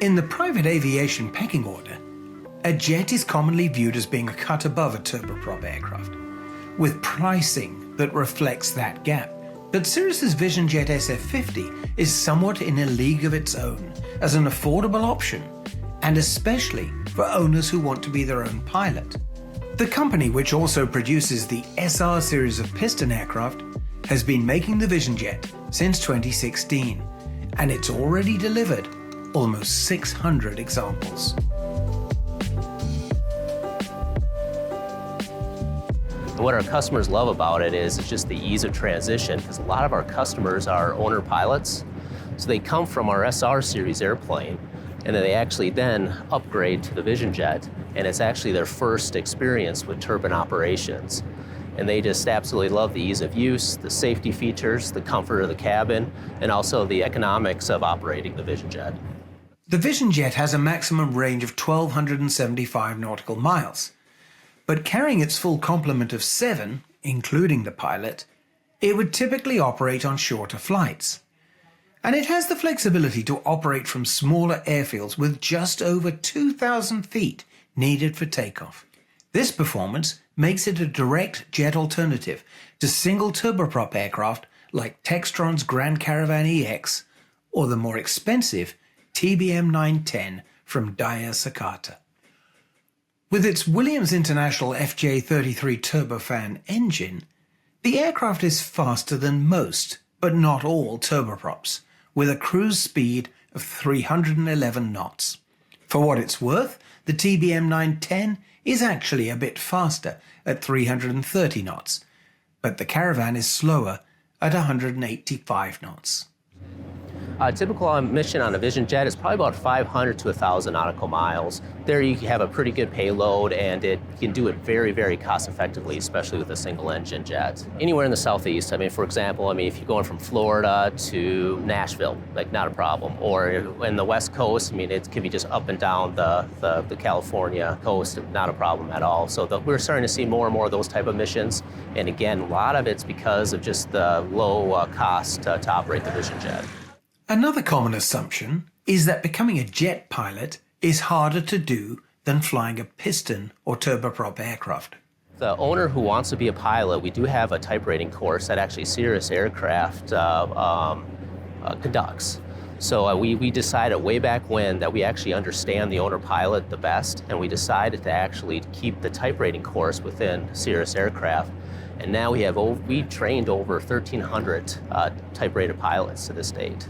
In the private aviation pecking order, a jet is commonly viewed as being a cut above a turboprop aircraft, with pricing that reflects that gap. But Cirrus's Vision Jet SF50 is somewhat in a league of its own as an affordable option, and especially for owners who want to be their own pilot. The company, which also produces the SR series of piston aircraft, has been making the Vision Jet since 2016, and it's already delivered almost 600 examples. What our customers love about it is just the ease of transition, because a lot of our customers are owner pilots. So they come from our SR series airplane, and then they actually then upgrade to the Vision Jet, and it's actually their first experience with turbine operations. And they just absolutely love the ease of use, the safety features, the comfort of the cabin, and also the economics of operating the Vision Jet. The Vision Jet has a maximum range of 1,275 nautical miles. But carrying its full complement of 7, including the pilot, it would typically operate on shorter flights. And it has the flexibility to operate from smaller airfields with just over 2,000 feet needed for takeoff. This performance makes it a direct jet alternative to single turboprop aircraft like Textron's Grand Caravan EX or the more expensive TBM 910 from Dia Sakata. With its Williams International FJ33 turbofan engine, the aircraft is faster than most, but not all turboprops, with a cruise speed of 311 knots. For what it's worth, the TBM 910 is actually a bit faster at 330 knots, but the Caravan is slower at 185 knots. A typical mission on a Vision Jet is probably about 500 to 1,000 nautical miles. There you have a pretty good payload, and it can do it very, very cost effectively, especially with a single engine jet. Anywhere in the Southeast, for example, if you're going from Florida to Nashville, not a problem. Or in the West Coast, it can be just up and down the California coast, not a problem at all. So we're starting to see more and more of those type of missions. And again, a lot of it's because of just the low cost to operate the Vision Jet. Another common assumption is that becoming a jet pilot is harder to do than flying a piston or turboprop aircraft. The owner who wants to be a pilot, we do have a type rating course that actually Cirrus Aircraft conducts. So we decided way back when that we actually understand the owner pilot the best, and we decided to actually keep the type rating course within Cirrus Aircraft. And now we trained over 1,300 type rated pilots to this date.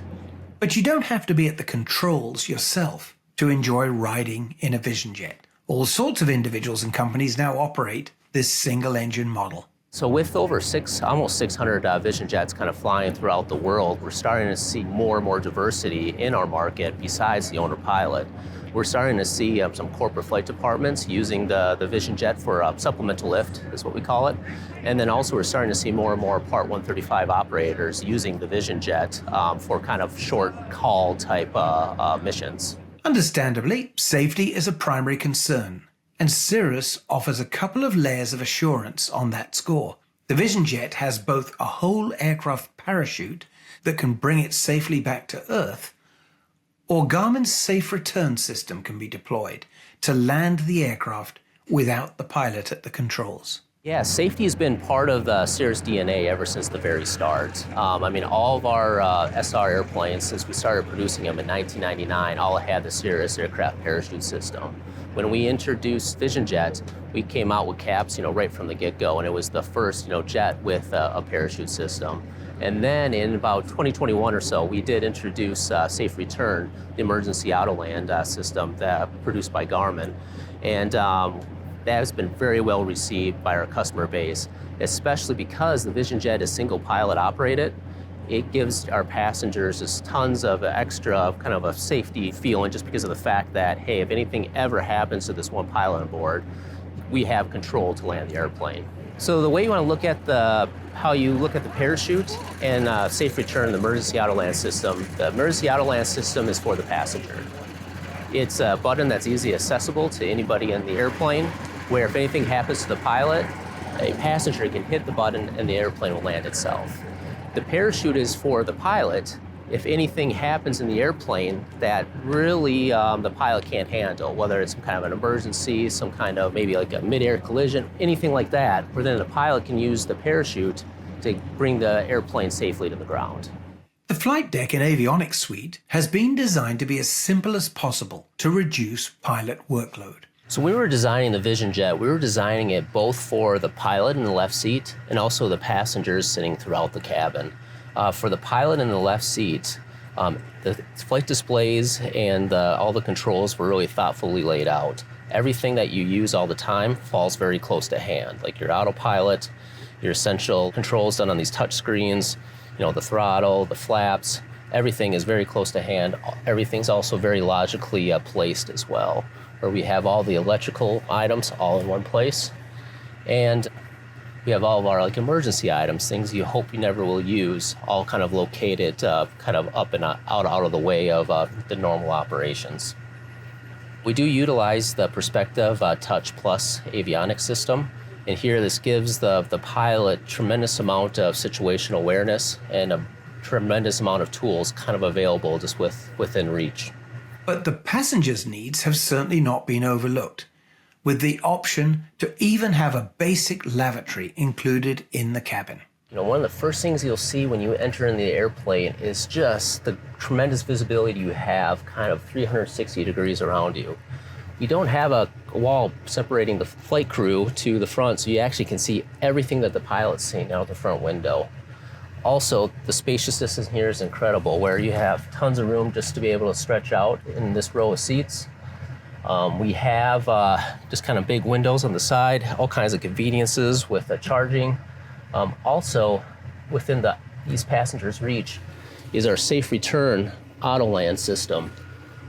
But you don't have to be at the controls yourself to enjoy riding in a Vision Jet. All sorts of individuals and companies now operate this single-engine model. So with over almost 600 Vision Jets kind of flying throughout the world, we're starting to see more and more diversity in our market besides the owner pilot. We're starting to see some corporate flight departments using the Vision Jet for supplemental lift, is what we call it. And then also we're starting to see more and more Part 135 operators using the Vision Jet for kind of short haul type missions. Understandably, safety is a primary concern, and Cirrus offers a couple of layers of assurance on that score. The Vision Jet has both a whole aircraft parachute that can bring it safely back to Earth, or Garmin's safe return system can be deployed to land the aircraft without the pilot at the controls. Yeah, safety has been part of the Cirrus DNA ever since the very start. All of our SR airplanes, since we started producing them in 1999, all had the Cirrus Aircraft parachute system. When we introduced Vision Jet, we came out with caps, right from the get-go, and it was the first, jet with a parachute system. And then in about 2021 or so, we did introduce Safe Return, the emergency Autoland system produced by Garmin. And that has been very well received by our customer base, especially because the Vision Jet is single pilot operated. It gives our passengers just tons of extra kind of a safety feeling, just because of the fact that, hey, if anything ever happens to this one pilot on board, we have control to land the airplane. So the way you want to look at how you look at the parachute and Safe Return, the emergency Autoland system. The emergency Autoland system is for the passenger. It's a button that's easily accessible to anybody in the airplane, where if anything happens to the pilot, a passenger can hit the button and the airplane will land itself. The parachute is for the pilot, if anything happens in the airplane that really the pilot can't handle, whether it's some kind of an emergency, some kind of maybe like a mid-air collision, anything like that, where then the pilot can use the parachute to bring the airplane safely to the ground. The flight deck in Avionics suite has been designed to be as simple as possible to reduce pilot workload. So when we were designing the Vision Jet, we were designing it both for the pilot in the left seat and also the passengers sitting throughout the cabin. For the pilot in the left seat, the flight displays and all the controls were really thoughtfully laid out. Everything that you use all the time falls very close to hand, like your autopilot, your essential controls done on these touch screens, you know, the throttle, the flaps, everything is very close to hand. Everything's also very logically placed as well, where we have all the electrical items all in one place. And we have all of our like emergency items, things you hope you never will use, all kind of located kind of up and out of the way of the normal operations. We do utilize the Perspective Touch Plus avionics system. And here this gives the pilot tremendous amount of situational awareness and a tremendous amount of tools kind of available just within reach. But the passengers' needs have certainly not been overlooked, with the option to even have a basic lavatory included in the cabin. You know, one of the first things you'll see when you enter in the airplane is just the tremendous visibility you have kind of 360 degrees around you. You don't have a wall separating the flight crew to the front, so you actually can see everything that the pilot's seeing out the front window. Also, the spaciousness in here is incredible, where you have tons of room just to be able to stretch out in this row of seats. We have just kind of big windows on the side, all kinds of conveniences with the charging. Also, within these passengers' reach is our Safe Return Autoland system,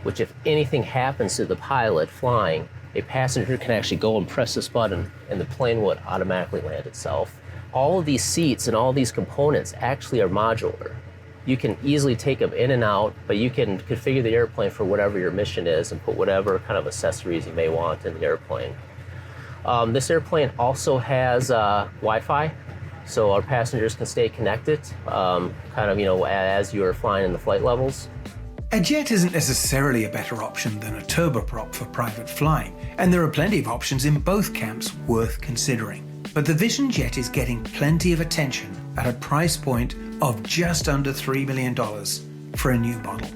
which if anything happens to the pilot flying, a passenger can actually go and press this button and the plane would automatically land itself. All of these seats and all these components actually are modular. You can easily take them in and out, but you can configure the airplane for whatever your mission is and put whatever kind of accessories you may want in the airplane. This airplane also has Wi-Fi, so our passengers can stay connected, kind of, you know, as you are flying in the flight levels. A jet isn't necessarily a better option than a turboprop for private flying, and there are plenty of options in both camps worth considering. But the Vision Jet is getting plenty of attention at a price point of just under $3 million for a new model.